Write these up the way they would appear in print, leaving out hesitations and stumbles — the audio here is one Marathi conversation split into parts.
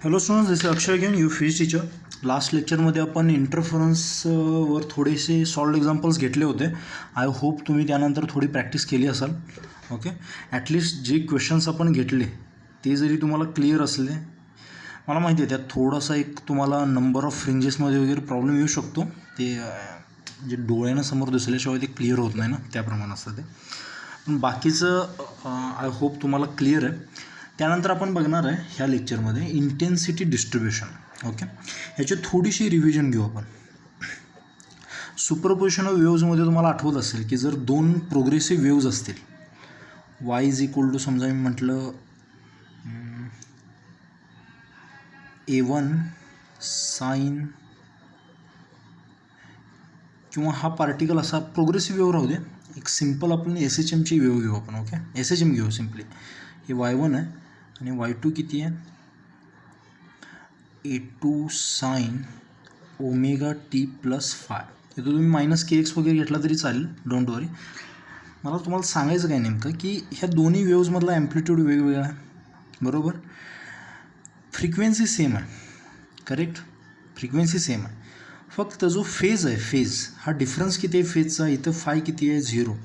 Hello students, this Akshay again you physics teacher. Last लेक्चरमध्ये आपण इंटरफरन्सवर थोडेसे सॉल्ड एक्झाम्पल्स घेतले होते. आय होप तुम्ही त्यानंतर थोडी प्रॅक्टिस केली असाल. ओके, ॲटलिस्ट जे क्वेश्चन्स आपण घेतले ते जरी तुम्हाला क्लिअर असले, मला माहिती आहे त्यात थोडासा एक तुम्हाला नंबर ऑफ फ्रिंजेसमध्ये वगैरे प्रॉब्लेम येऊ शकतो. ते जे डोळ्यानं समोर दिसल्याशिवाय ते क्लिअर होत नाही ना, त्याप्रमाणे असतं ते. पण बाकीचं आय होप तुम्हाला क्लिअर आहे. त्यानंतर आपण बघणार आहे ह्या लेक्चरमध्ये इंटेन्सिटी डिस्ट्रीब्युशन. ओके, ह्याची थोडीशी रिव्हिजन घेऊ आपण. सुपरपोजिशन ऑफ वेव्हजमध्ये तुम्हाला आठवत असेल की जर दोन प्रोग्रेसिव्ह वेव्ज असतील, y इज इक्वल टू समजा मी म्हटलं A1 साईन, किंवा हा पार्टिकल असा प्रोग्रेसिव्ह वेव्ह राहू दे. एक सिम्पल आपण SHMची वेव्ह घेऊ आपण. ओके, SHM घेऊ सिम्पली. हे y1 आहे आणि y2 किती आहे, A2 sine omega t plus phi. इथं तुम्ही मायनस KX वगैरे घेतला तरी चालेल, डोंट वरी. मला तुम्हाला सांगायचं काय नेमकं की ह्या दोन्ही वेव्हजमधला ॲम्प्लिट्यूड वेगवेगळा आहे, बरोबर. फ्रिक्वेन्सी सेम आहे, करेक्ट, फ्रिक्वेन्सी सेम आहे. फक्त जो फेज आहे, फेज हा डिफरन्स किती आहे फेजचा, इथं फाय किती आहे 0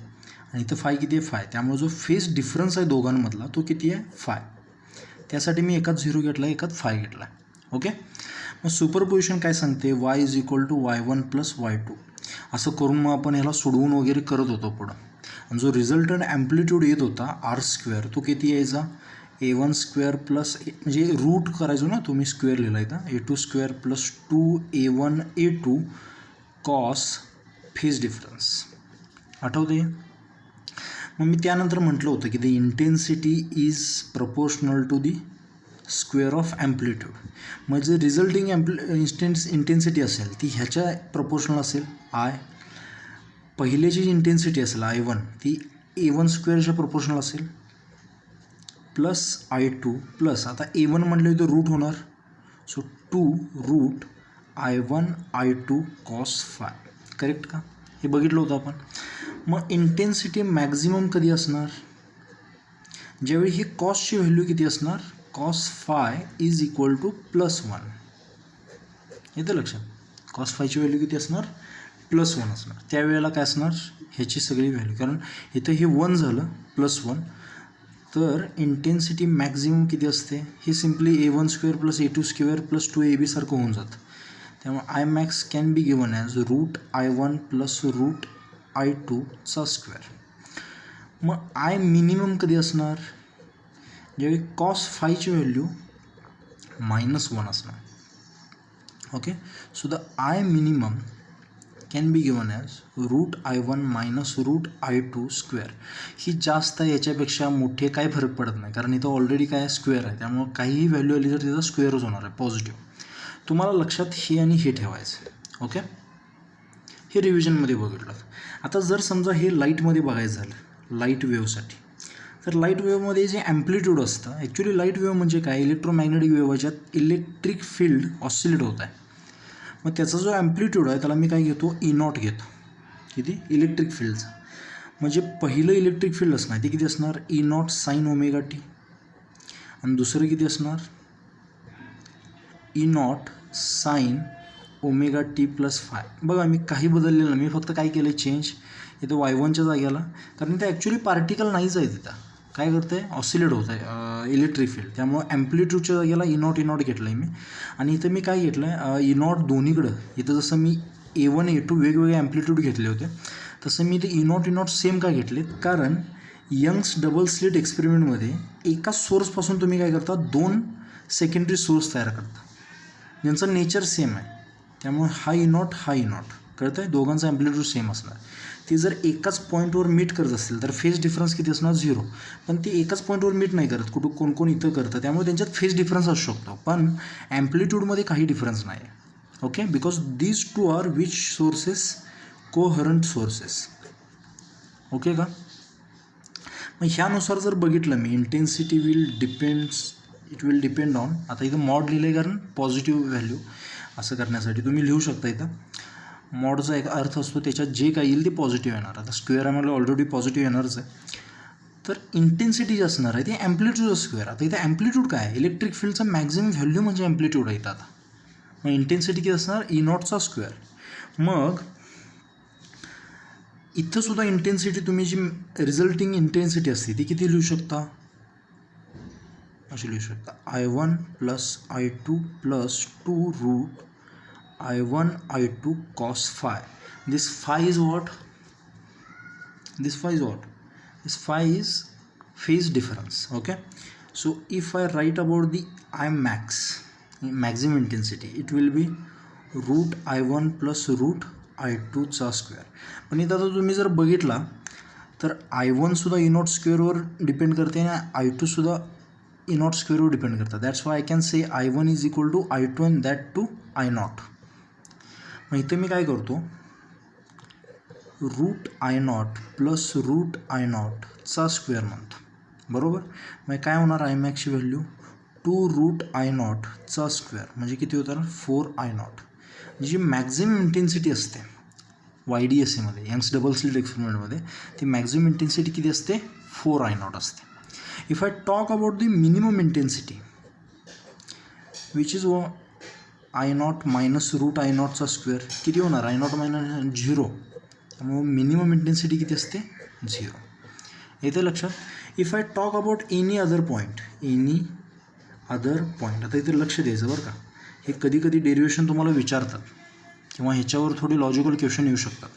आणि इथं फाय किती आहे फाय. त्यामुळे जो फेज डिफरन्स आहे दोघांमधला तो किती आहे फाय. त्यासाठी मी एकात 0 घेतला, एकात फाय घेतला. ओके, मग सुपरपोजिशन काय सांगते, y is equal to y1 plus y2. असं करून मग आपण ह्याला सोडवून वगैरे करत होतो पुढं. आणि जो रिझल्टंट ॲम्प्लिट्यूड येत होता r², तो किती यायचा, A1 स्क्वेअर प्लस, म्हणजे रूट करायचो ना, तुम्ही स्क्वेअर लिहिला इथं, A2 square plus 2A1 A2 cos phase difference. आठवते. मग मी त्यानंतर म्हटलं होतं की the intensity is proportional to the square of amplitude. मग जे रिझल्टिंग इंटेन्सिटी असेल ती ह्याच्या प्रपोर्शनल असेल आय. पहिल्याची जी इंटेन्सिटी असेल I1 ती A1 स्क्वेअरच्या प्रपोर्शनल असेल प्लस I2 प्लस, आता A1 म्हटलं तर रूट होणार, so 2 root I1 I2 cos phi. Correct का, हे बघितलं होतं आपण. मग इंटेन्सिटी मॅक्झिमम कधी असणार, ज्यावेळी ही कॉसची व्हॅल्यू किती असणार, cos phi is equal to +1. येतं लक्षात, कॉस फायची व्हॅल्यू किती असणार, +1 असणार. त्यावेळेला काय असणार, ह्याची सगळी व्हॅल्यू, कारण इथं हे 1 झालं +1, तर इंटेन्सिटी मॅक्झिमम किती असते, हे simply A1 square plus A2 square plus 2AB सारखं होऊन जातं. त्यामुळे I max can be given as root I1 plus root I2 चा स्क्वेअर. मग आय मिनिमम कधी असणार, ज्यावेळी कॉस फायची व्हॅल्यू -1 असणार. Okay, so the I minimum can be given as root I1 minus root I2 square. ही जास्त आहे, याच्यापेक्षा मोठे काही फरक पडत नाही, कारण इथं ऑलरेडी काय स्क्वेअर आहे, त्यामुळं काहीही व्हॅल्यू आली तर तिथं स्क्वेअरच होणार आहे, पॉझिटिव्ह. तुम्हाला लक्षात हे आणि हे ठेवायचं. ओके, हे रिव्हिजनमध्ये बघितलं. आता जर समजा हे लाईटमध्ये बघायचं झालं, लाईट वेव्हसाठी, तर लाईट वेव्हमध्ये जे ॲम्प्लिट्यूड असतं, ॲक्च्युली लाईट वेव्ह म्हणजे काय, इलेक्ट्रोमॅग्नेटिक वेव्ह ज्यात इलेक्ट्रिक फील्ड ऑसिलेट होत आहे. मग त्याचा जो ॲम्प्लिट्यूड आहे त्याला मी काय घेतो, E0 घेतो. किती, इलेक्ट्रिक फील्डचा. म्हणजे पहिलं इलेक्ट्रिक फील्ड असणार ते किती असणार, E0 साईन ओमेगा टी, आणि दुसरं किती असणार, E0 sine omega t plus phi. बघा मी काही बदललेलं नाही, मी फक्त काय केलं चेंज, इथं y1च्या जागेला, कारण इथं ॲक्च्युली पार्टिकल नाहीच आहे, तिथं काय करतं आहे, ऑसिलेट होत आहे इलेक्ट्रिक फील्ड. त्यामुळं ॲम्प्लिट्यूडच्या जागेला E0 घेतलं आहे मी. आणि इथं मी काय घेतलं आहे, E0 दोन्हीकडं, इथं जसं मी A1 A2 वेगवेगळे ॲम्प्लिट्यूड घेतले होते, तसं मी इथे E0 सेम काय घेतले, कारण यंग्स डबल स्लिट एक्सपेरिमेंटमध्ये एका सोर्सपासून तुम्ही काय करता, 2 सेकंडरी सोर्स तयार करता, ज्यांचं नेचर सेम आहे. त्यामुळे हा E0 कळतं आहे, दोघांचा ॲम्प्लिट्यूड सेम असणार. ते जर एकाच पॉईंटवर मीट करत असतील तर फेज डिफरन्स किती असणार, 0. पण ते एकाच पॉईंटवर मीट नाही करत, कोण कोण इथं करतं, त्यामुळे त्यांच्यात फेज डिफरन्स असू शकतो, पण ॲम्प्लिट्यूडमध्ये काही डिफरन्स नाही. Okay, because these two are which sources, coherent sources. Okay का, मग ह्यानुसार जर बघितलं मी, intensity it will depend on, आता इथं मॉड लिहिलं आहे कारण पॉझिटिव्ह व्हॅल्यू असं करण्यासाठी तुम्ही लिहू शकता. इथं मॉडचा एक अर्थ असतो त्याच्यात जे काही येईल ते पॉझिटिव्ह येणार. आता स्क्वेअर आम्हाला ऑलरेडी पॉझिटिव्ह येणारच आहे, तर इंटेन्सिटी जी असणार आहे ती ॲम्प्लिट्यूड स्क्वेअर. आता इथे ॲम्प्लिट्यूड काय आहे, इलेक्ट्रिक फील्डचा मॅक्झिमम व्हॅल्यू म्हणजे ॲम्प्लिट्यूड आहे इथं. आता मग इंटेन्सिटी किती असणार, ई नॉटचा स्क्वेअर. मग इथं सुद्धा इंटेन्सिटी तुम्ही जी रिझल्टिंग इंटेन्सिटी असते ती किती लिहू शकता, अशी लिहू शकता, I1 plus I2 plus 2 root I1 I2 cos phi. This phi is what? This phi is what? This phi is phase difference. Okay. So if I write about the I max, maximum intensity, it will be root I1 plus root I2 चा स्क्वेअर. पण इथं आता तुम्ही जर बघितला तर I1 सुद्धा ई नॉट स्क्वेअरवर डिपेंड करते आणि I2 सुद्धा ई नॉट स्क्वेअरवर डिपेंड करतात. That's why I can say I1 is equal to I2 and that to I not. मग इथे मी काय करतो, root I not plus root I नॉटचा स्क्वेअर म्हणतो, बरोबर. मग काय होणार, आय मॅक्सची व्हॅल्यू 2 रूट I नॉटचा स्क्वेअर म्हणजे किती होतं, 4 I नॉट. जी मॅक्झिमम इंटेन्सिटी असते YDSAमध्ये, यंग्स डबल स्लिट एक्सपेरिमेंटमध्ये, ती मॅक्झिमम इंटेन्सिटी किती असते, 4 I नॉट असते. If I talk about the minimum intensity which is I not minus root I नॉटचा स्क्वेअर किती होणार, I नॉट मायनस 0. त्यामुळे मिनिमम इंटेन्सिटी किती असते, 0. येते लक्षात. If I talk about any other point, आता इथे लक्ष द्यायचं बरं का. हे कधी कधी डेरिव्हेशन तुम्हाला विचारतात किंवा ह्याच्यावर थोडी लॉजिकल क्वेश्चन येऊ शकतात.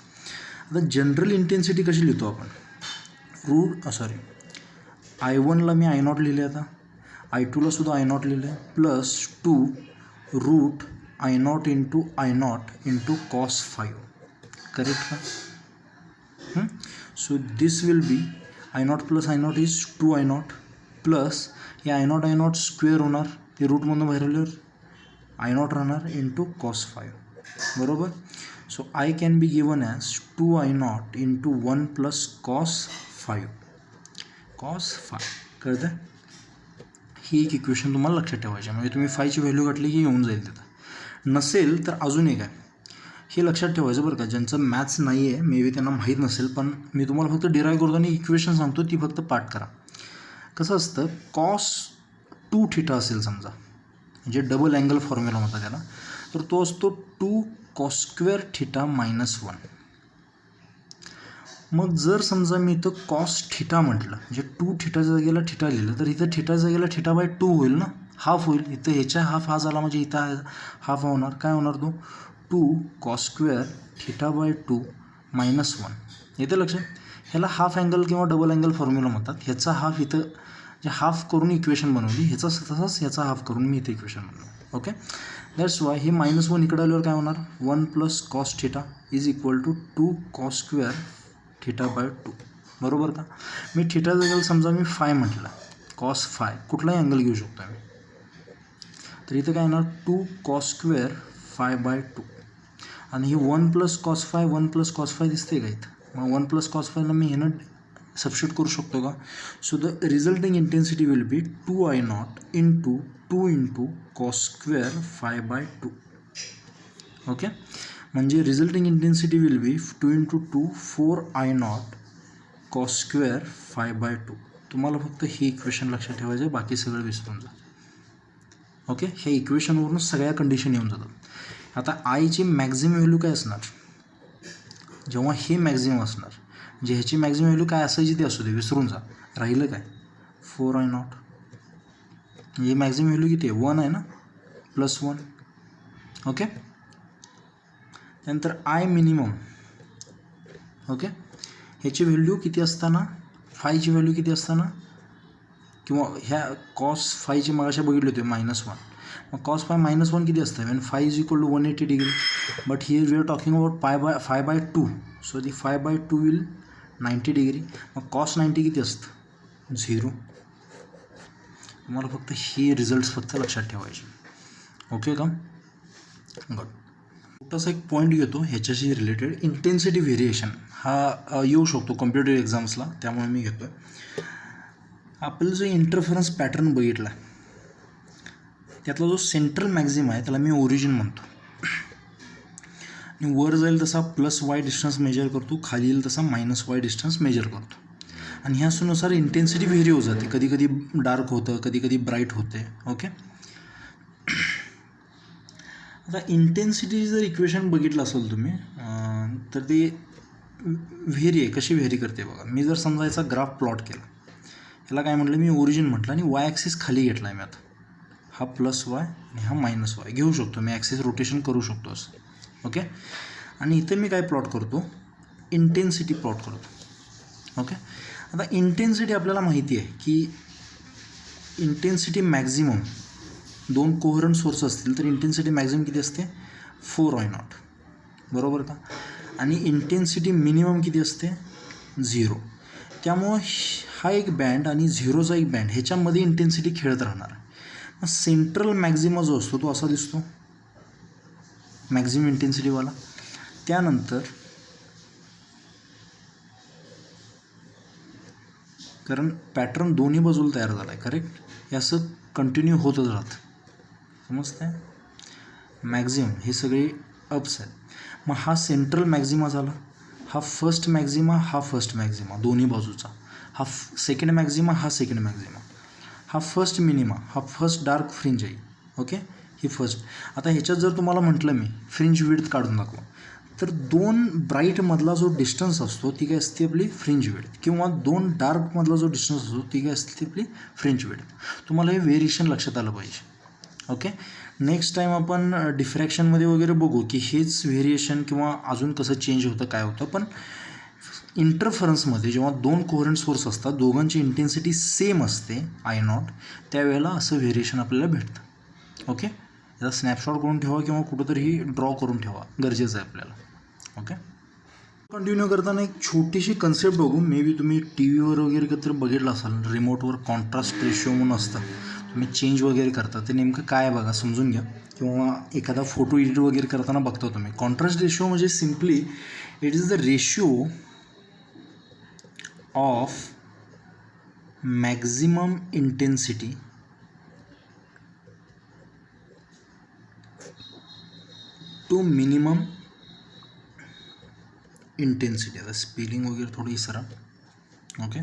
आता जनरल इंटेन्सिटी कशी लिहितो आपण, I1ला मी I नॉट लिहिले, आता I2ला सुद्धा I नॉट लिहिले, plus 2 root I not into I not into cos 5. Correct का. So this will be I not plus I not is 2 I not plus हे I नॉट स्क्वेअर होणार, ते रूटमधून बाहेर आल्यावर I नॉट राहणार इंटू कॉस 5, बरोबर. So I can be given as 2 I not into 1 plus cos 5. कळतं. ही एक इक्वेशन तुम्हाला लक्षात ठेवायची, म्हणजे तुम्ही 5ची व्हॅल्यू घातली की येऊन जाईल तिथं. नसेल तर अजून एक आहे, हे लक्षात ठेवायचं बरं का. ज्यांचं मॅथ्स नाही आहे, मे बी त्यांना माहीत नसेल, पण मी तुम्हाला फक्त डिराईव्ह करतो आणि इक्वेशन सांगतो, ती फक्त पाठ करा. कसं असतं, कॉस 2 थिटा असेल समजा, म्हणजे डबल अँगल फॉर्म्युला म्हणतात त्याला, तर तो असतो 2 कॉस स्क्वेअर थिटा मायनस 1. मग जर समजा मी इथं कॉस थिटा म्हटलं, म्हणजे 2 थिटाच्या जागेला थिटा लिहिलं, तर इथं थिटाच्या जागेला थिटा बाय 2 होईल ना, हाफ होईल. इथं ह्याच्या हाफ हा झाला म्हणजे इथं हाफ होणार. काय होणार, तो 2 cos square theta by 2 minus 1. येतं लक्षात. ह्याला हाफ अँगल किंवा डबल अँगल फॉर्म्युला म्हणतात. ह्याचा हाफ इथं जे हाफ करून इक्वेशन बनवली, ह्याचा तसाच ह्याचा हाफ करून मी इथे इक्वेशन बनवलं. ओके. दॅट्स वाय हे मायनस 1 इकडे आल्यावर काय होणार, 1 plus cos theta is equal to 2 cos square theta by 2, बरोबर का. मी थिटा जागेला समजा मी 5 म्हटलं, कॉस 5 कुठलाही अँगल घेऊ शकतो मी, तर इथं काय येणार 2 कॉस स्क्वेअर 5 बाय 2. आणि ही 1 प्लस कॉस 5 दिसते का इथं. मग 1 प्लस कॉस 5ला मी ह्यानं सबस्टिट्यूट करू शकतो का. So the resulting intensity will be 2 I not into 2 into cos square 5 by 2. Okay. म्हणजे resulting intensity will be 2 into 2 4 I not cos square 5 by 2. तुम्हाला फक्त ही इक्वेशन लक्षात ठेवायचं, बाकी सगळं विसरून जा. ओके. ह्या इक्वेशनवरून सगळ्या कंडिशन येऊन जातात. आता आयची मॅक्झिमम व्हॅल्यू काय असणार, जेव्हा हे मॅक्झिमम असणार, म्हणजे ह्याची मॅक्झिमम व्हॅल्यू काय असायची ते असू दे, विसरून जा. राहिलं काय 4 I नॉट. म्हणजे मॅक्झिमम व्हॅल्यू किती आहे, 1 आहे ना, प्लस 1. ओके. त्यानंतर आय मिनिमम. ओके. ह्याची व्हॅल्यू किती असताना, 5ची व्हॅल्यू किती असताना, किंवा ह्या कॉस 5ची मगाशी बघितली होती -1. मग कॉस 5 -1 किती असतं, when 5 is equal to 180 degree. But here we are talking about 5 by 2. So the 5 by 2 will 90 degree. मग कॉस 90 किती असतं, 0. तुम्हाला फक्त हे रिझल्ट फक्त लक्षात ठेवायचे. ओके का. गुड. छोटासा एक पॉईंट घेतो ह्याच्याशी रिलेटेड, इंटेन्सिटी व्हेरिएशन हा येऊ शकतो कॉम्प्युटर एक्झाम्सला, त्यामुळे मी घेतो. आपलं जो इंटरफरन्स पॅटर्न बघितला, त्यातला जो सेंट्रल मॅक्झिम आहे त्याला मी ओरिजिन म्हणतो. आणि वर जाईल तसा +y डिस्टन्स मेजर करतो, खाली येईल तसा -y डिस्टन्स मेजर करतो. आणि ह्यानुसार इंटेन्सिटी व्हेरी होत जाते, कधी कधी डार्क होतं, कधी कधी ब्राईट होते. ओके. आता इंटेन्सिटी जर इक्वेशन बघितलं असेल तुम्ही तर ते व्हेरी आहे. कशी व्हेरी करते बघा. मी जर समजा याचा ग्राफ प्लॉट केला, याला काय म्हटलं मी, ओरिजिन म्हटलं, आणि वाय ॲक्सिस खाली घेतला आहे मी. आता हा प्लस वाय आणि हा मायनस वाय घेऊ शकतो मी, ॲक्सिस रोटेशन करू शकतो असं. ओके. आणि इथे मी काय प्लॉट करतो, इंटेन्सिटी प्लॉट करतो. ओके. आता इंटेन्सिटी आपल्याला माहिती आहे की इंटेन्सिटी मॅक्झिमम, दोन कोहरंट सोर्स असतील तर इंटेन्सिटी मॅक्झिमम किती असते, 4I0, बरोबर का. आणि इंटेन्सिटी मिनिमम किती असते, 0. त्यामुळं हा एक बँड आणि 0चा एक बँड, ह्याच्यामध्ये इंटेन्सिटी खेळत राहणार. मग सेंट्रल मॅक्झिमा जो असतो तो असा दिसतो, मॅक्झिमम इंटेन्सिटीवाला. त्यानंतर कारण पॅटर्न दोन्ही बाजूला तयार झाला आहे, करेक्ट. हे असं कंटिन्यू होतच राहतं, समजतं आहे. मॅक्झिमम हे सगळे अप्स आहेत. मग हा सेंट्रल मॅक्झिमा झाला, हा फर्स्ट मॅक्झिमा, हा फर्स्ट मॅक्झिमा दोन्ही बाजूचा, हा सेकंड मॅक्झिमा, हा सेकंड मॅक्झिमा, हा फर्स्ट मिनिमा, हा फर्स्ट डार्क फ्रिंज आहे. ओके. ही फर्स्ट. आता ह्याच्यात जर तुम्हाला म्हटलं मी फ्रिंज विड्थ काढून दाखवा, तर दोन ब्राईटमधला जो डिस्टन्स असतो ती काय असते आपली फ्रिंज विड्थ, किंवा दोन डार्कमधला जो डिस्टन्स असतो ती काय असते ती आपली फ्रिंज विड्थ. तुम्हाला हे व्हेरिएशन लक्षात आलं पाहिजे. ओके. नेक्स्ट टाईम आपण डिफ्रॅक्शनमध्ये वगैरे बघू की हेच व्हेरिएशन किंवा अजून कसं चेंज होतं, काय होतं. पण इंटरफरन्समध्ये जेव्हा दोन कोहरंट सोर्स असतात, दोघांची इंटेन्सिटी सेम असते I0, त्यावेळेला असं व्हेरिएशन आपल्याला भेटतं. ओके. याचा स्नॅपशॉट करून ठेवा किंवा कुठंतरी ड्रॉ करून ठेवा, गरजेचं आहे आपल्याला. ओके. कंटिन्यू करताना एक छोटीशी कन्सेप्ट बघू. मे बी तुम्ही टी व्हीवर वगैरे तर बघितलं असाल, रिमोटवर कॉन्ट्रास्ट रेशो म्हणून असतं, तुम्ही चेंज वगैरे करता, ते नेमकं काय बघा, समजून घ्या. किंवा एखादा फोटो एडिट वगैरे करताना बघता तुम्ही. कॉन्ट्रास्ट रेशो म्हणजे simply it is the ratio of maximum intensity to minimum intensity. आता स्पेलिंग वगैरे थोडी इसरा. ओके.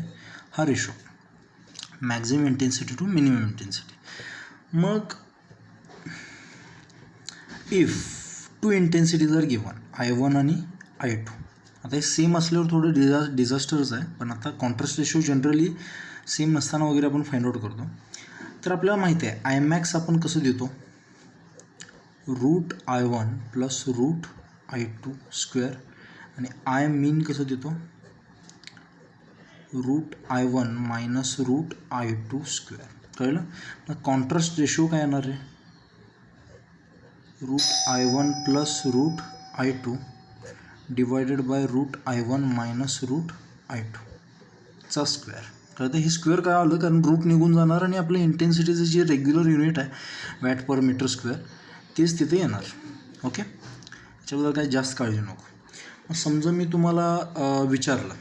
हा ratio maximum intensity to minimum intensity. मग if two intensities are given, I1 आणि I2. आता हे सेम असल्यावर थोडं डिझास्टरच आहे, पण आता कॉन्ट्रास्ट रेशो जनरली सेम नसताना वगैरे आपण फाइंड आउट करतो. तर आपल्याला माहिती आहे I max आपण कसं देतो, √I1 प्लस √I2 स्क्वेअर, आणि I min कसं देतो, √I1 मायनस √I2 स्क्वेअर. कळलं. मग कॉन्ट्रास्ट रेशो काय येणार आहे, √I1 plus √I2 divided by √I1 minus √I2 चा स्क्वेअर. कळतं. हे स्क्वेअर काय आलं, कारण रूट निघून जाणार आणि आपलं इंटेन्सिटीचं जे रेग्युलर युनिट आहे वॅट पर मीटर स्क्वेअर तेच तिथे येणार. ओके. याच्याबद्दल काही जास्त काळजी नको. मग समजा मी तुम्हाला विचारलं,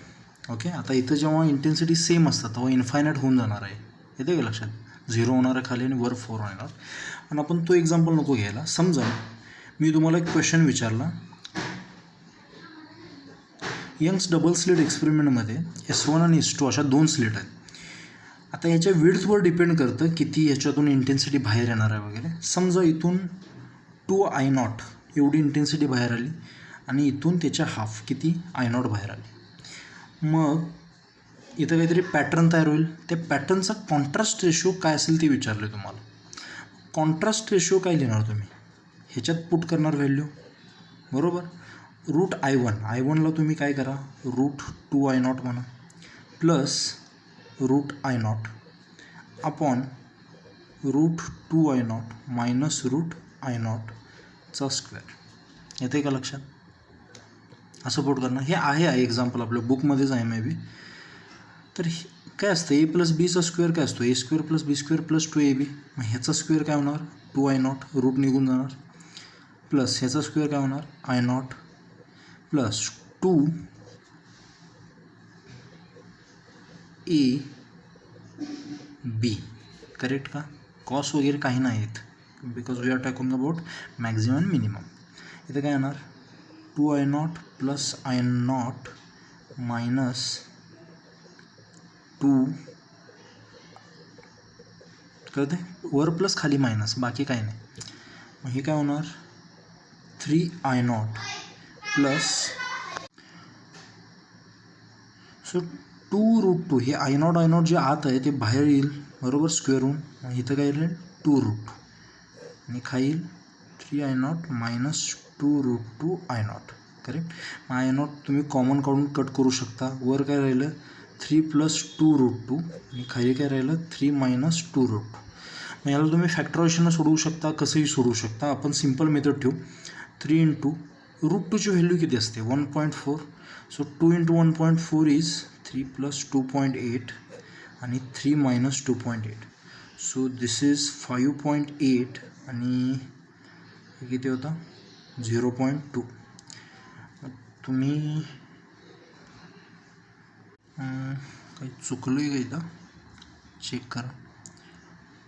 ओके, आता इथं जेव्हा इंटेन्सिटी सेम असतात तेव्हा इन्फायनाईट होऊन जाणार आहे, येते का लक्षात, 0 होणार आहे खाली आणि वर 4 होणार. पण आपण तो एक्झाम्पल नको घ्यायला. समजा मी तुम्हाला एक क्वेश्चन विचारला, यंग्स डबल स्लिट एक्सपेरिमेंटमध्ये S1 आणि S2 अशा 2 स्लिट आहेत. आता याच्या विड्थवर डिपेंड करतं किती याच्यातून इंटेन्सिटी बाहेर येणार आहे वगैरे. समजा इथून 2I0 एवढी इंटेन्सिटी बाहेर आली आणि इथून त्याच्या हाफ किती I0 बाहेर आली. मग इथं काहीतरी पॅटर्न तयार होईल. त्या पॅटर्नचा कॉन्ट्रास्ट रेशो काय असेल ते विचारले तुम्हाला. कॉन्ट्रास्ट रेशो काय लिहिणार तुम्ही, ह्याच्यात पुट करणार व्हॅल्यू, बरोबर. √I1ला तुम्ही काय करा, √2I0 म्हणा plus √I0 upon √2I0 minus √I0 चा स्क्वेअर. येते का लक्षात. असं पुट करणं. हे आहे एक्झाम्पल आपल्या बुकमध्येच आहे मे बी. तर काय असतं, A प्लस बीचा स्क्वेअर काय असतो, A² plus B² plus 2AB. मग ह्याचा स्क्वेअर काय होणार, 2I0, रूट निघून जाणार, प्लस ह्याचा स्क्वेअर काय होणार I0 प्लस 2AB. करेक्ट का. कॉस वगैरे काही नाही आहेत, because we are talking about maximum minimum. इथं काय येणार, 2I0 प्लस I0 मायनस 2 कळते, वर प्लस खाली मायनस, बाकी काय नाही. मग हे काय होणार 3I0 प्लस सो 2√2. हे I0 जे आत आहे ते बाहेर येईल बरोबर स्क्वेअर होऊन. मग इथं काय येईल 2√2 आणि खाईल 3I0 मायनस 2√2I0 करेक्ट. मग I0 तुम्ही कॉमन काढून कट करू शकता. वर काय राहिलं 3 प्लस 2√2 आणि खाली काय राहिलं 3 मायनस 2√2. मग याला तुम्ही फॅक्टरायझेशन सोडवू शकता, कसंही सोडवू शकता. आपण सिम्पल मेथड ठेवू. 3 इंटू √2ची व्हॅल्यू किती असते 1.4. सो 2 इंटू 1.4 इज 3 प्लस 2.8 आणि 3 मायनस 2.8. सो दिस इज 5.8 आणि हे किती होता 0.2. तुम्ही काही चुकलं आहे का इथं चेक करा.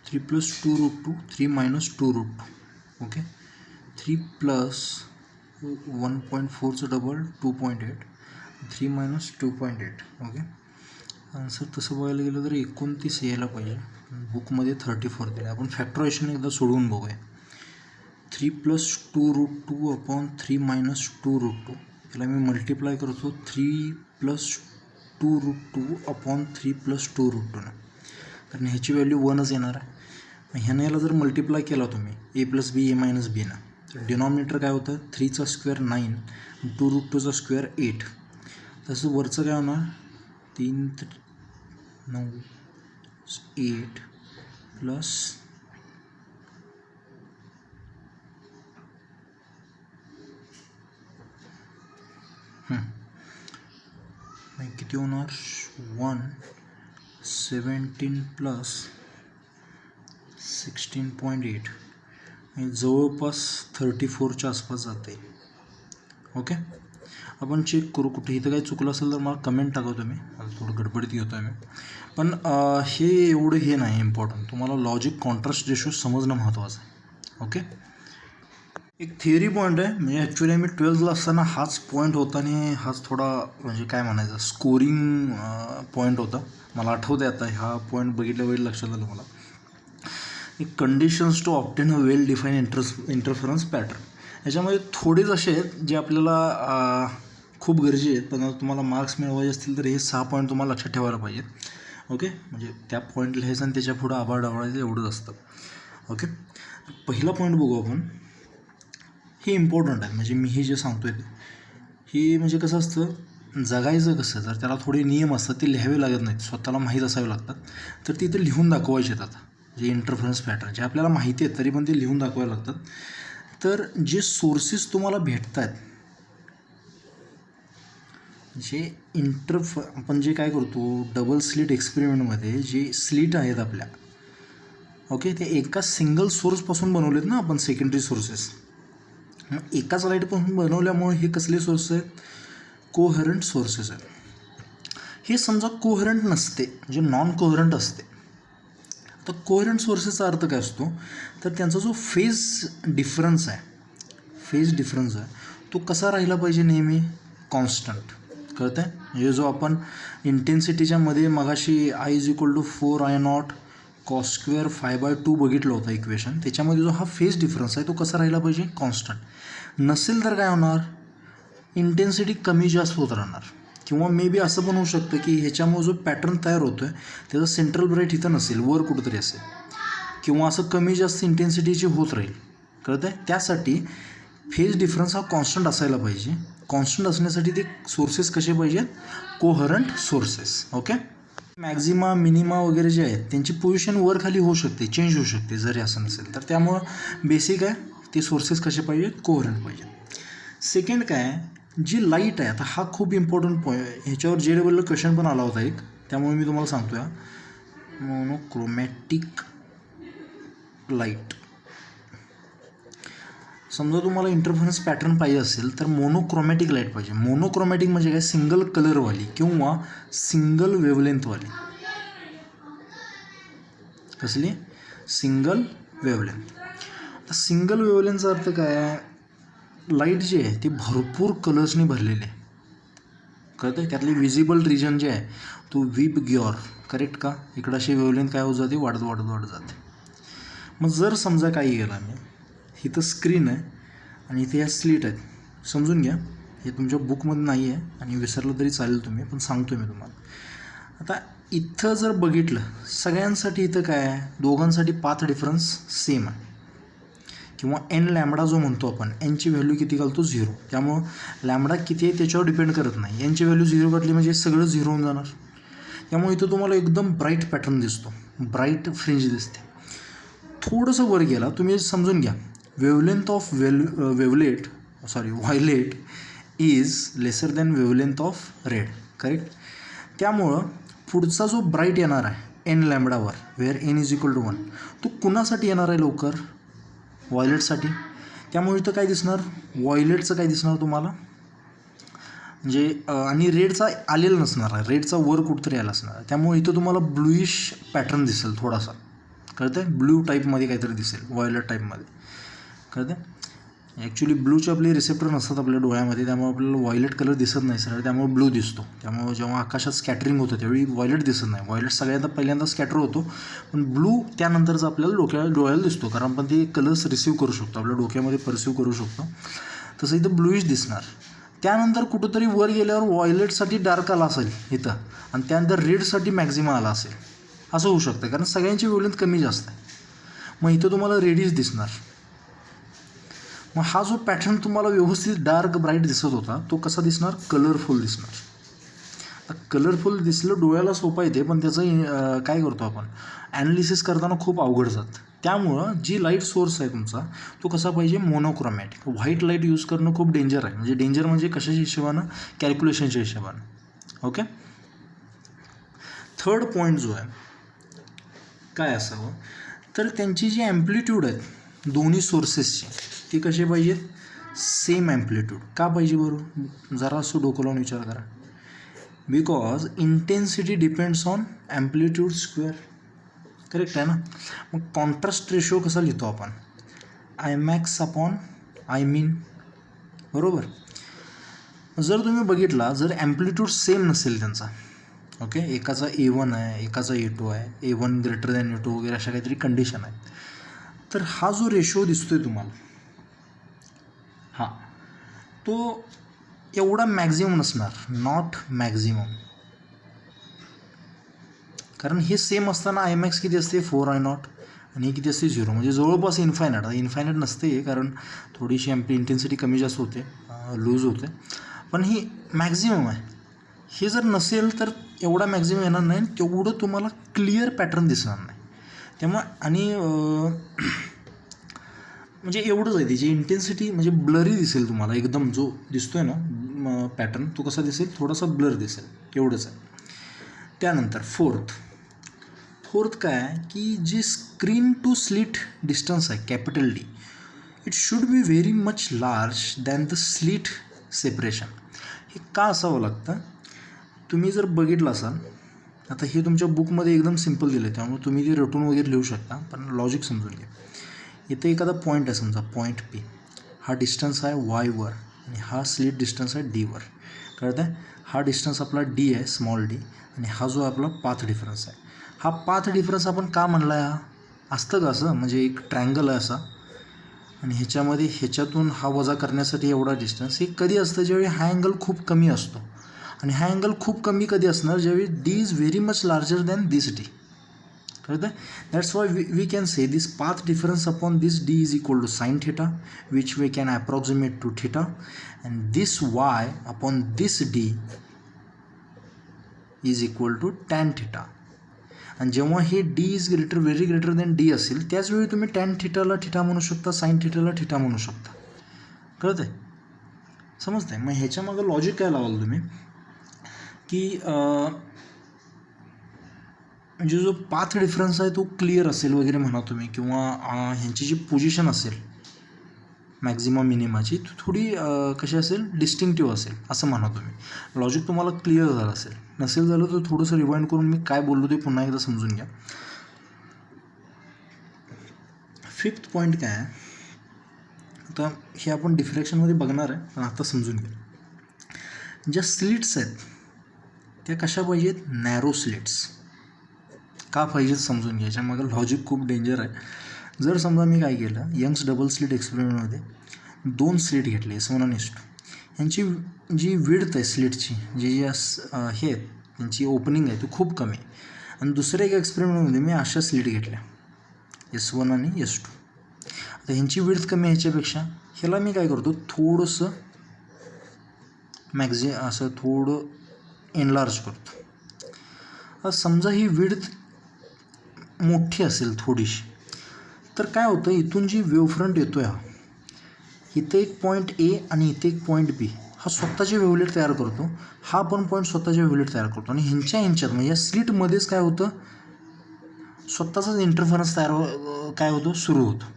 3 प्लस 2√2 3 मायनस 2√2 ओके. 3 प्लस 1.4चं डबल 2.8 3 मायनस 2.8 ओके. आन्सर तसं बघायला गेलं तर 29 यायला पाहिजे. बुकमध्ये 34 दिले. आपण फॅक्टरायझेशन एकदा सोडवून बघूया. 3 प्लस 2√2 अपॉन 3 मायनस 2√2 याला मी मल्टिप्लाय करतो 3 प्लस 2√2 अपॉन 3 प्लस 2√2 कारण ह्याची व्हॅल्यू 1च येणार आहे. मग ह्यानं याला जर मल्टिप्लाय केला तुम्ही a plus B a minus B ना तर डिनॉमिनेटर काय होतं 3चा स्क्वेअर 9 2√2चा स्क्वेअर 8. तसं वरचं काय होणार 3 9 8 प्लस किती होणार 117 प्लस 16.8 जवळपास 34च्या आसपास जाते. ओके. आपण चेक करू कुठे इथं काही चुकलं असेल तर मला कमेंट टाका तुम्ही. मला थोडं गडबडीत घेतो आहे मी. पण हे एवढं हे नाही इम्पॉर्टंट. तुम्हाला लॉजिक कॉन्ट्रास्ट रेशो समजणं महत्त्वाचं आहे. ओके. एक थिअरी पॉईंट आहे म्हणजे ॲक्च्युली आम्ही 12thला असताना हाच पॉईंट होता आणि हाच थोडा म्हणजे काय म्हणायचं स्कोरिंग पॉईंट होता. मला आठवतं आहे आता ह्या पॉईंट बघितल्या वेळी लक्षात आलं मला. एक conditions to obtain a well define interference pattern. याच्यामध्ये थोडेच असे आहेत जे आपल्याला खूप गरजे आहेत. पण तुम्हाला मार्क्स मिळवायचे असतील तर हे 6 पॉईंट तुम्हाला लक्षात ठेवायला पाहिजेत. ओके. म्हणजे त्या पॉईंट लिहायचं आणि त्याच्या पुढं आभार डावळायचं एवढंच असतं. ओके. पहिला पॉईंट बघू आपण. हे इम्पॉर्टंट आहे म्हणजे मी हे जे सांगतो आहे हे म्हणजे कसं असतं जगायचं कसं जर त्याला थोडे नियम असतात ते लिहावे लागत नाहीत स्वतःला माहीत असावे लागतात. तर ते इथे लिहून दाखवायचे आहेत. आता जे इंटरफरन्स पॅटर्न जे आपल्याला माहिती आहेत तरी पण ते लिहून दाखवायला लागतात. तर जे सोर्सेस तुम्हाला भेटत आहेत जे आपण जे काय करतो डबल स्लिट एक्सपेरिमेंटमध्ये जे स्लिट आहेत आपल्या ओके ते एका सिंगल सोर्सपासून बनवलेत ना आपण सेकंडरी सोर्सेस. मग एकाच लाईटपासून बनवल्यामुळे हे कसले सोर्स आहेत कोहरंट सोर्सेस आहेत. हे समजा कोहरंट नसते म्हणजे नॉन कोहरंट असते. तर कोहरंट सोर्सेसचा अर्थ काय असतो तर त्यांचा जो फेज डिफरन्स आहे तो कसा राहिला पाहिजे नेहमी कॉन्स्टंट. कळतं आहे म्हणजे जो आपण इंटेन्सिटीच्या मध्ये मगाशी I = 4I0 cos स्क्वेअर 5/2 बघितलं होतं इक्वेशन. त्याच्यामध्ये जो हा फेज डिफरन्स आहे तो कसा राहिला पाहिजे कॉन्स्टंट. नसेल तर काय होणार इंटेन्सिटी कमी जास्त होत राहणार. किंवा मे बी असं पण होऊ शकतं की ह्याच्यामुळे जो पॅटर्न तयार होतो आहे त्याचा सेंट्रल ब्राईट इथं नसेल वर कुठंतरी असेल किंवा असं कमी जास्त इंटेन्सिटीची होत राहील. कळतं आहे. त्यासाठी फेज डिफरन्स हा कॉन्स्टंट असायला पाहिजे. कॉन्स्टंट असण्यासाठी ते सोर्सेस कसे पाहिजेत कोहरंट सोर्सेस. ओके. मॅक्झिमा मिनिमा वगैरे जे आहेत त्यांची पोझिशन वर खाली होऊ शकते चेंज होऊ शकते जरी असं नसेल तर. त्यामुळं बेसिक आहे ते सोर्सेस कसे पाहिजेत कोहरंट पाहिजेत. सेकंड काय जी लाईट आहे आता हा खूप इम्पॉर्टंट पॉईंट. ह्याच्यावर JEE क्वेश्चन पण आला होता एक त्यामुळे मी तुम्हाला सांगतो आहे मोनोक्रोमॅटिक लाईट. समजा तुम्हाला इंटरफरन्स पॅटर्न पाहिजे असेल तर मोनोक्रोमॅटिक लाईट पाहिजे. मोनोक्रोमॅटिक म्हणजे काय सिंगल कलरवाली किंवा सिंगल वेवलेंथवाली. कसली सिंगल वेवलेंथ. आता सिंगल वेवलेंथचा अर्थ काय आहे लाईट जी आहे ती भरपूर कलर्सनी भरलेली आहे. कळतं आहे. त्यातले विजिबल रिजन जे आहे तो विब ग्योर करेक्ट का? इकडं अशी वेवलेंथ काय होत जाते, वाढत वाढत वाढत जाते. मग जर समजा काय गेला मी, इथं स्क्रीन आहे आणि इथे ह्या स्लीट आहेत, समजून घ्या, हे तुमच्या बुकमध्ये नाही आहे आणि विसरलं तरी चालेल तुम्ही, पण सांगतो मी तुम्हाला. आता इथं जर बघितलं सगळ्यांसाठी इथं काय आहे, दोघांसाठी पाथ डिफरन्स सेम आहे, किंवा एन लॅम्बडा जो म्हणतो आपण, एनची व्हॅल्यू किती घालतो, 0. त्यामुळं लॅम्बडा किती आहे त्याच्यावर डिपेंड करत नाही, एनची व्हॅल्यू 0 घातली म्हणजे सगळं 0 होऊन जाणार. त्यामुळे इथं तुम्हाला एकदम ब्राईट पॅटर्न दिसतो, ब्राईट फ्रिंज दिसते. थोडंसं वर गेला तुम्ही समजून घ्या, wavelength of violet is lesser than wavelength of red, correct. त्यामुळं पुढचा जो ब्राईट येणार आहे एन लॅम्बडावर, where N is equal to 1, तो कुणासाठी येणार आहे लवकर, व्हायलेटसाठी. त्यामुळे इथं काय दिसणार, व्हायलेटचं काय दिसणार तुम्हाला, म्हणजे आणि रेडचा आलेला नसणार आहे, रेडचा वर कुठंतरी आला असणार आहे. त्यामुळे इथं तुम्हाला ब्लूइश पॅटर्न दिसेल थोडासा, कळतं आहे, ब्ल्यू टाईपमध्ये काहीतरी दिसेल, व्हायलेट टाईपमध्ये, कळतं आहे. ॲक्च्युली ब्लूचे आपले रिसेप्टर नसतात आपल्या डोळ्यामध्ये, त्यामुळे आपल्याला व्हायलेट कलर दिसत नाही सर, त्यामुळे ब्लू दिसतो. त्यामुळे जेव्हा आकाशात स्कॅटरिंग होतं त्यावेळी व्हायलेट दिसत नाही, व्हायलेट सगळ्यांदा पहिल्यांदा स्कॅटर होतो, पण ब्लू त्यानंतरचा आपल्याला डोळ्याला दिसतो, कारण आपण ते कलर्स रिसीव्ह करू शकतो, आपल्या डोक्यामध्ये परसिव्ह करू शकतो. तसं इथं ब्लूइश दिसणार. त्यानंतर कुठंतरी वर गेल्यावर व्हायलेटसाठी डार्क आला असेल इथं, आणि त्यानंतर रेडसाठी मॅक्झिमम आला असेल, असं होऊ शकतं, कारण सगळ्यांची वेवलेंथ कमी जास्त आहे. मग इथं तुम्हाला रेडिश दिसणार. मग हा जो पॅटर्न तुम्हाला व्यवस्थित डार्क ब्राईट दिसत होता तो कसा दिसणार, कलरफुल दिसणार. कलरफुल दिसलं डोळ्याला सोपं येते, पण त्याचं काय करतो आपण, ॲनालिसिस करताना खूप अवघड जातं. त्यामुळं जी लाईट सोर्स आहे तुमचा तो कसा पाहिजे, मोनोक्रोमॅटिक. व्हाईट लाईट यूज करणं खूप डेंजर आहे, म्हणजे डेंजर म्हणजे कशाच्या हिशोबानं, कॅल्क्युलेशनच्या हिशोबानं. ओके. थर्ड पॉईंट जो आहे काय असावं, तर त्यांची जी ॲम्प्लिट्यूड आहेत दोन्ही सोर्सेसची, ती कशी पाहिजेत, सेम ॲम्प्लिट्यूड. का पाहिजे बरोबर, जरा असं डोकं लावून विचार करा. Because intensity depends on amplitude square, correct आहे ना. मग कॉन्ट्रास्ट रेशो कसा लिहितो आपण, I max upon I mean, बरोबर. जर तुम्ही बघितला, जर ॲम्प्लिट्यूड सेम नसेल त्यांचा, ओके, एकाचा A1 आहे, एकाचा A2 आहे, A1 ग्रेटर दॅन A2 वगैरे अशा काहीतरी कंडिशन आहेत, तर हा जो रेशो दिसतोय तुम्हाला, हां, तो एवढा मॅक्झिमम नसणार, नॉट मॅक्झिमम. कारण हे सेम असताना आय मॅक्स किती असते, 4I0, आणि किती असते, 0, म्हणजे जवळपास इन्फायनाईट. इन्फायनाईट नसते, कारण थोडीशी इंटेन्सिटी कमी जास्त होते, लूज होते, पण ही मॅक्झिमम आहे. हे जर नसेल तर एवढा मॅक्झिमम येणार नाही, तेवढं तुम्हाला क्लिअर पॅटर्न दिसणार नाही. त्यामुळे आणि म्हणजे एवढंच आहे, त्याची इंटेन्सिटी म्हणजे ब्लरी दिसेल तुम्हाला, एकदम जो दिसतोय ना पॅटर्न तो कसा दिसेल, थोडासा ब्लर दिसेल, एवढंच आहे. त्यानंतर फोर्थ काय आहे की जी स्क्रीन टू स्लीट डिस्टन्स आहे, capital D, it should be very much large than the slit separation. हे का असावं लागतं, तुम्ही जर बघितलं असाल, आता हे तुमच्या बुकमध्ये एकदम सिम्पल दिलं आहे, त्यामुळे तुम्ही ते रटून वगैरे लिहू शकता, पण लॉजिक समजून घ्या. इथे एखादा पॉईंट आहे, समजा पॉईंट P, हा डिस्टन्स आहे Y वर, आणि हा स्लीट डिस्टन्स आहे D वर, कळतं आहे. हा डिस्टन्स आपला D आहे, स्मॉल d, आणि हा जो आपला पाथ डिफरन्स आहे, हा पाथ डिफरन्स आपण का म्हणला आहे, असतं का असं, म्हणजे एक ट्रायंगल आहे असा, आणि ह्याच्यातून हा वजा करण्यासाठी एवढा डिस्टन्स. हे कधी असतं, ज्यावेळी हा अँगल खूप कमी असतो, आणि हा अँगल खूप कमी कधी असणार, ज्यावेळी D is very much larger than this D, कळतं आहे. That's why we can say this path difference upon this D is equal to sine theta, which we can approximate to theta, and this Y upon this D is equal to tan theta. आणि जेव्हा हे D is very greater than D असेल, त्याचवेळी तुम्ही टॅन थिटाला थिटा म्हणू शकता, साइन थिटाला थिटा म्हणू शकता, कळतं आहे, समजतं आहे. मग ह्याच्यामागं लॉजिक काय लावाल तुम्ही, की म्हणजे जो पाथ डिफरन्स आहे तो क्लिअर असेल वगैरे म्हणा तुम्ही, किंवा ह्यांची जी पोझिशन असेल मॅक्झिमम मिनिमाची ती थोडी कशी असेल, डिस्टिंक्टिव्ह असेल असं म्हणा तुम्ही. लॉजिक तुम्हाला क्लिअर झालं असेल, नसेल झालं तर थोडंसं रिवाइंड करून मी काय बोललो ते पुन्हा एकदा समजून घ्या. फिफ्थ पॉईंट काय आहे, आता हे आपण डिफ्रॅक्शनमध्ये बघणार आहे, पण आता समजून घ्या. ज्या स्लिट्स आहेत त्या कशा पाहिजेत, नॅरो स्लिट्स, का पाहिजे समजून घ्यायच्या, मग लॉजिक खूप डेंजर आहे. जर समजा मी काय केलं, यंग्स डबल स्लिट एक्सपेरिमेंटमध्ये 2 स्लिट घेतले S1 आणि S2. यांची जी विड्थ आहे स्लिटची, हे आहेत त्यांची ओपनिंग आहे ती खूप कमी आहे. आणि दुसऱ्या एका एक्सपेरिमेंटमध्ये मी अशा स्लिट घेतल्या S1 आणि S2. आता ह्यांची विड्थ कमी ह्याच्यापेक्षा ह्याला मी काय करतो, थोडंसं असं थोडं एनलार्ज करतो. आता समजा ही विड्थ मोठी असेल थोडीशी, तर काय होतं, इथून जी वेव्हफ्रंट येतो हा, इथे एक पॉईंट A आणि इथे एक पॉईंट B, हा स्वतःचे वेव्हलेट तयार करतो, हा पण पॉईंट स्वतःचे वेव्हलेट तयार करतो. आणि ह्यांच्यात म्हणजे या स्लिटमध्येच काय होतं, स्वतःचाच इंटरफरन्स काय होतो, सुरू होतो.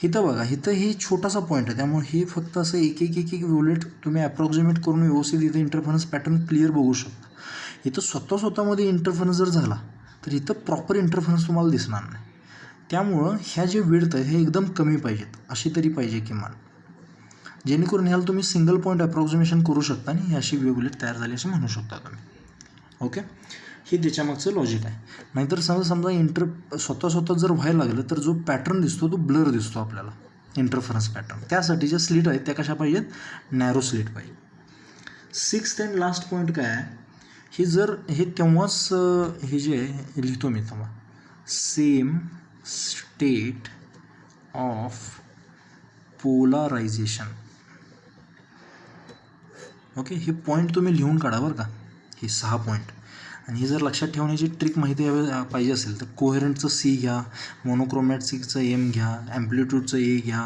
इथं बघा, इथं ही छोटासा पॉईंट आहे, त्यामुळे हे फक्त असं एक वेव्हलेट तुम्ही अप्रॉक्सिमेट करून व्यवस्थित इथं इंटरफरन्स पॅटर्न क्लिअर बघू शकता. इथं स्वतःमध्ये इंटरफरन्स जर झाला तर इथं प्रॉपर इंटरफरन्स तुम्हाला दिसणार नाही. त्यामुळं ह्या जे विड्थ आहेत हे एकदम कमी पाहिजेत, अशी तरी पाहिजे किमान, जेणेकरून ह्याला तुम्ही सिंगल पॉईंट अप्रॉक्सिमेशन करू शकता आणि अशी वेव्हलेट तयार झाली असं म्हणू शकता तुम्ही. ओके, हे त्याच्यामागचं लॉजिक आहे. नाहीतर समजा स्वतः जर व्हायला लागलं तर जो पॅटर्न दिसतो तो ब्लर दिसतो आपल्याला, इंटरफरन्स पॅटर्न. त्यासाठी ज्या स्लिट आहेत त्या कशा पाहिजेत, नॅरो स्लिट पाहिजे. 6th अँड लास्ट पॉईंट काय आहे, हे तेव्हाच हे जे आहे लिहितो मी तेव्हा, सेम स्टेट ऑफ पोलारायझेशन. ओके, हे पॉईंट तुम्ही लिहून काढा बरं का, हे 6 पॉईंट. आणि हे जर लक्षात ठेवण्याची ट्रिक माहिती पाहिजे असेल तर कोहेरंटचं C घ्या, मोनोक्रोमॅटिकचं M घ्या, ॲम्प्लिट्यूडचं A घ्या,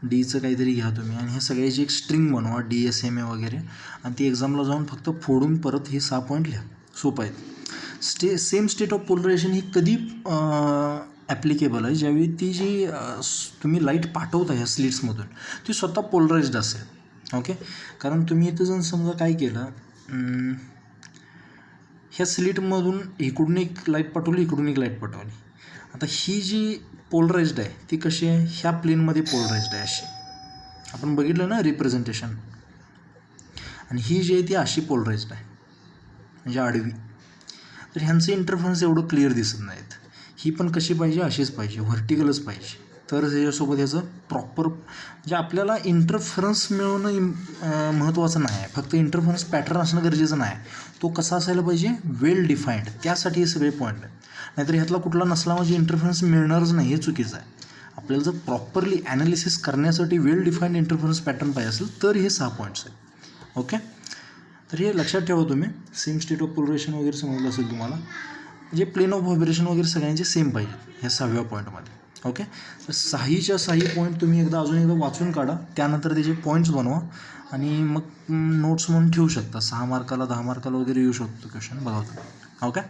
Dचं काहीतरी घ्या तुम्ही, आणि हे सगळ्याची एक स्ट्रिंग बनवा, DSMA वगैरे, आणि ती एक्झामला जाऊन फक्त फोडून परत हे 6 पॉईंट लिहा. सोपं आहे. सेम स्टेट ऑफ पोलरायझेशन ही कधी ॲप्लिकेबल आहे, ज्यावेळी ती जी तुम्ही लाईट पाठवता ह्या स्लिट्समधून ती स्वतः पोलराइज्ड असेल. ओके, कारण तुम्ही इथं जर समजा काय केलं, ह्या स्लिटमधून इकडून एक लाईट पाठवली, इकडून एक लाईट पाठवली. आता ही जी पोलराइज्ड आहे ती कशी आहे, ह्या प्लेनमध्ये पोलराइज्ड आहे अशी, आपण बघितलं ना रिप्रेझेंटेशन. आणि ही जी आहे ती अशी पोलराइज्ड आहे म्हणजे आडवी. तर ह्यांचं इंटरफरन्स एवढं क्लिअर दिसत नाहीत. ही पण कशी पाहिजे, अशीच पाहिजे, व्हर्टिकलच पाहिजे. तर त्याच्यासोबत ह्याचं प्रॉपर म्हणजे आपल्याला इंटरफरन्स मिळवणं महत्त्वाचं नाही आहे, फक्त इंटरफरन्स पॅटर्न असणं गरजेचं नाही. तो कसा असायला पाहिजे, वेल डिफाईंड. त्यासाठी हे सगळे पॉईंट आहेत. नाहीतर ह्यातला कुठला नसला म्हणजे इंटरफरन्स मिळणारच नाही, हे चुकीचं आहे. आपल्याला जर प्रॉपरली ॲनालिसिस करण्यासाठी वेल डिफाईंड इंटरफरन्स पॅटर्न पाहिजे असेल तर हे 6 पॉईंट्स आहेत. ओके, तर हे लक्षात ठेवा तुम्ही. सेम स्टेट ऑफ पोलरायझेशन वगैरे समजलं असेल तुम्हाला, जे प्लेन ऑफ व्हायब्रेशन वगैरे सगळ्यांचे सेम पाहिजे ह्या 6व्या पॉईंटमध्ये. ओके, तर 6च्या 6 पॉईंट तुम्ही अजून एकदा वाचून काढा, त्यानंतर त्याचे पॉईंट्स बनवा आणि मग नोट्स म्हणून ठेवू शकता. 6 मार्काला 10 मार्काला वगैरे येऊ शकतो क्वेश्चन, बघा तुम्ही. ओके.